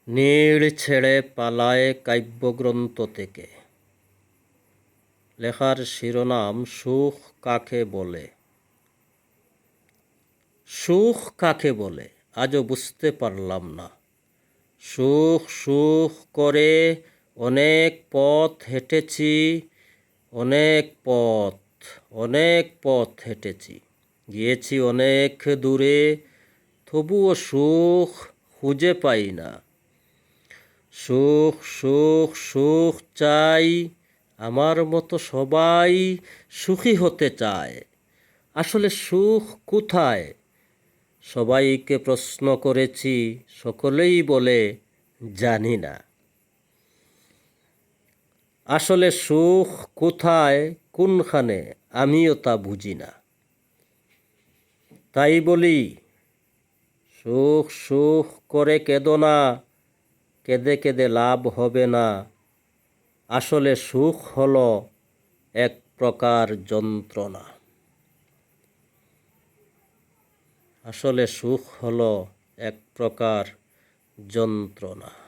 নীড় ছেড়ে পালায় কাব্যগ্রন্থ থেকে। লেখার শিরোনাম সুখ কাকে বলে। সুখ কাকে বলে আজও বুঝতে পারলাম না। সুখ সুখ করে অনেক পথ হেঁটেছি, অনেক পথ হেঁটেছি, গিয়েছি অনেক দূরে, তবুও সুখ খুঁজে পাই না। সুখ সুখ সুখ চাই, আমার মতো সবাই সুখী হতে চায়। আসলে সুখ কোথায়? সবাইকে প্রশ্ন করেছি, সকলেই বলে জানি না। আসলে সুখ কোথায়, কোনখানে, আমিও তা বুঝি না। তাই বলি, সুখ সুখ করে কেঁদো না, কেঁদে কেঁদে লাভ হবে না। আসলে সুখ হলো এক প্রকার যন্ত্রণা। আসলে সুখ হলো এক প্রকার যন্ত্রণা।